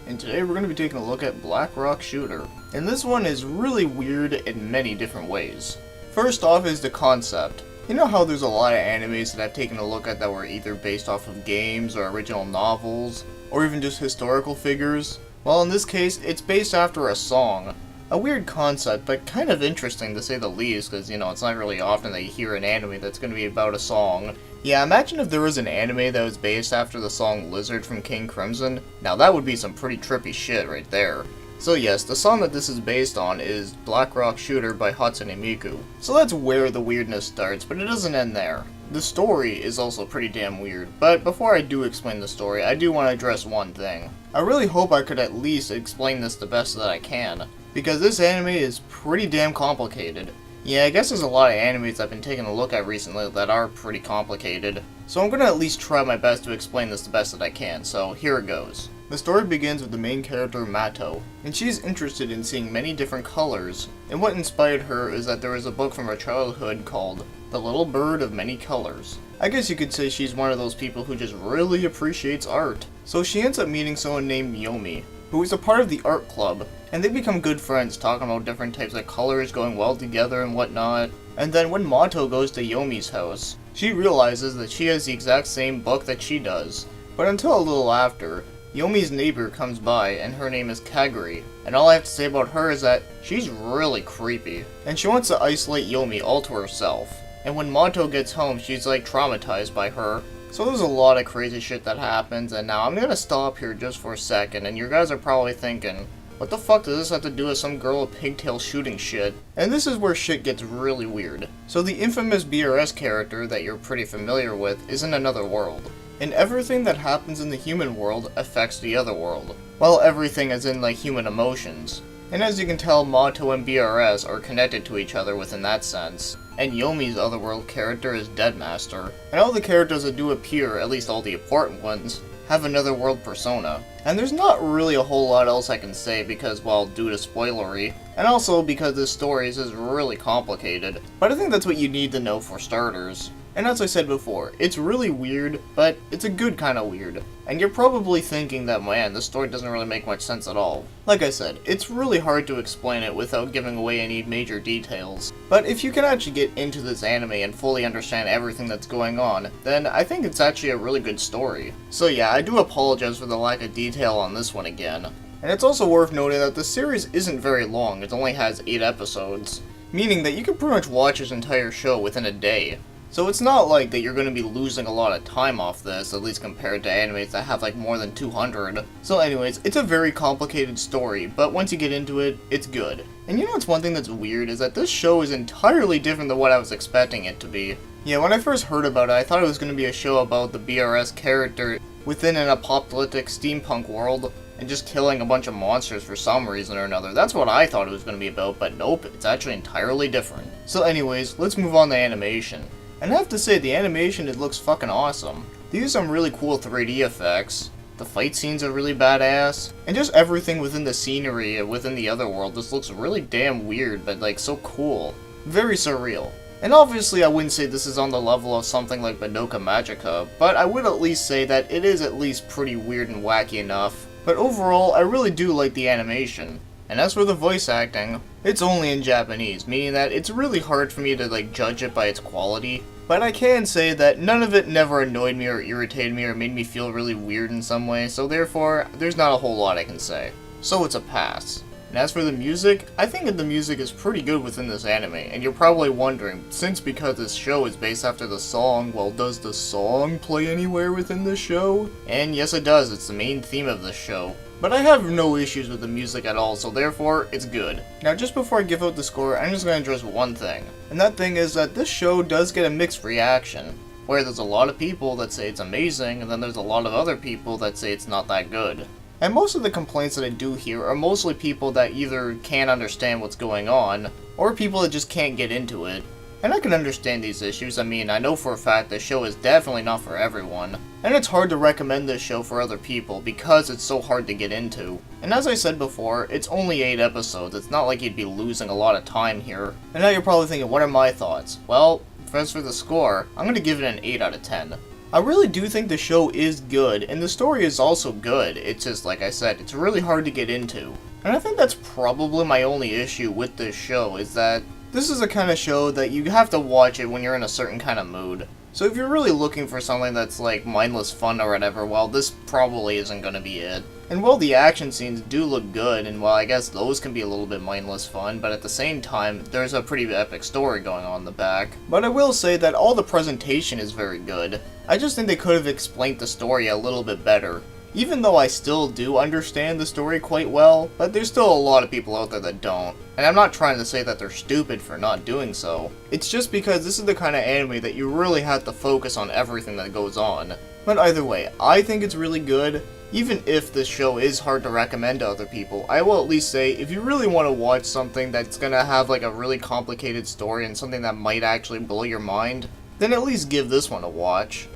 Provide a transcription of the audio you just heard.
and today we're going to be taking a look at Black Rock Shooter. And this one is really weird in many different ways. First off is the concept. You know how there's a lot of animes that I've taken a look at that were either based off of games or original novels, or even just historical figures? Well, in this case, it's based after a song. A weird concept, but kind of interesting to say the least, because, you know, it's not really often that you hear an anime that's going to be about a song. Yeah, imagine if there was an anime that was based after the song Lizard from King Crimson. Now that would be some pretty trippy shit right there. So yes, the song that this is based on is Black Rock Shooter by Hatsune Miku. So that's where the weirdness starts, but it doesn't end there. The story is also pretty damn weird, but before I do explain the story, I do want to address one thing. I really hope I could at least explain this the best that I can, because this anime is pretty damn complicated. Yeah, I guess there's a lot of animes I've been taking a look at recently that are pretty complicated, so I'm gonna at least try my best to explain this the best that I can, so here it goes. The story begins with the main character, Mato, and she's interested in seeing many different colors, and what inspired her is that there was a book from her childhood called The Little Bird of Many Colors. I guess you could say she's one of those people who just really appreciates art. So she ends up meeting someone named Yomi, who is a part of the art club, and they become good friends talking about different types of colors going well together and whatnot. And then when Mato goes to Yomi's house, she realizes that she has the exact same book that she does. But until a little after, Yomi's neighbor comes by, and her name is Kaguri, and all I have to say about her is that she's really creepy, and she wants to isolate Yomi all to herself. And when Mato gets home, she's like traumatized by her. So there's a lot of crazy shit that happens, and now I'm gonna stop here just for a second, and you guys are probably thinking, what the fuck does this have to do with some girl with pigtail shooting shit? And this is where shit gets really weird. So the infamous BRS character that you're pretty familiar with is in another world. And everything that happens in the human world affects the other world. Well, everything as in like human emotions. And as you can tell, Mato and BRS are connected to each other within that sense. And Yomi's otherworld character is Deadmaster. And all the characters that do appear, at least all the important ones, have another world persona. And there's not really a whole lot else I can say because, well, due to spoilery, and also because this story is really complicated. But I think that's what you need to know for starters. And as I said before, it's really weird, but it's a good kind of weird. And you're probably thinking that, man, this story doesn't really make much sense at all. Like I said, it's really hard to explain it without giving away any major details. But if you can actually get into this anime and fully understand everything that's going on, then I think it's actually a really good story. So yeah, I do apologize for the lack of detail on this one again. And it's also worth noting that the series isn't very long, it only has 8 episodes. Meaning that you can pretty much watch this entire show within a day. So it's not like that you're going to be losing a lot of time off this, at least compared to animes that have like more than 200. So anyways, it's a very complicated story, but once you get into it, it's good. And you know what's one thing that's weird is that this show is entirely different than what I was expecting it to be. Yeah, when I first heard about it, I thought it was going to be a show about the BRS character within an apocalyptic steampunk world, and just killing a bunch of monsters for some reason or another. That's what I thought it was going to be about, but nope, it's actually entirely different. So anyways, let's move on to animation. And I have to say, the animation, it looks fucking awesome. They use some really cool 3D effects. The fight scenes are really badass. And just everything within the scenery and within the other world just looks really damn weird, but like so cool. Very surreal. And obviously I wouldn't say this is on the level of something like Madoka Magica, but I would at least say that it is at least pretty weird and wacky enough. But overall, I really do like the animation. And as for the voice acting, it's only in Japanese, meaning that it's really hard for me to like judge it by its quality. But I can say that none of it never annoyed me or irritated me or made me feel really weird in some way, so therefore, there's not a whole lot I can say. So it's a pass. And as for the music, I think that the music is pretty good within this anime, and you're probably wondering, since because this show is based after the song, well, does the song play anywhere within the show? And yes it does, it's the main theme of the show. But I have no issues with the music at all, so therefore, it's good. Now just before I give out the score, I'm just going to address one thing. And that thing is that this show does get a mixed reaction. Where there's a lot of people that say it's amazing, and then there's a lot of other people that say it's not that good. And most of the complaints that I do hear are mostly people that either can't understand what's going on, or people that just can't get into it. And I can understand these issues. I mean, I know for a fact this show is definitely not for everyone. And it's hard to recommend this show for other people because it's so hard to get into. And as I said before, it's only 8 episodes. It's not like you'd be losing a lot of time here. And now you're probably thinking, what are my thoughts? Well, as for the score, I'm going to give it an 8 out of 10. I really do think the show is good, and the story is also good. It's just, like I said, it's really hard to get into. And I think that's probably my only issue with this show, is that this is a kind of show that you have to watch it when you're in a certain kind of mood. So if you're really looking for something that's like mindless fun or whatever, well, this probably isn't going to be it. And while the action scenes do look good, and while I guess those can be a little bit mindless fun, but at the same time, there's a pretty epic story going on in the back. But I will say that all the presentation is very good. I just think they could have explained the story a little bit better. Even though I still do understand the story quite well, but there's still a lot of people out there that don't. And I'm not trying to say that they're stupid for not doing so. It's just because this is the kind of anime that you really have to focus on everything that goes on. But either way, I think it's really good. Even if this show is hard to recommend to other people, I will at least say if you really want to watch something that's gonna have like a really complicated story and something that might actually blow your mind, then at least give this one a watch.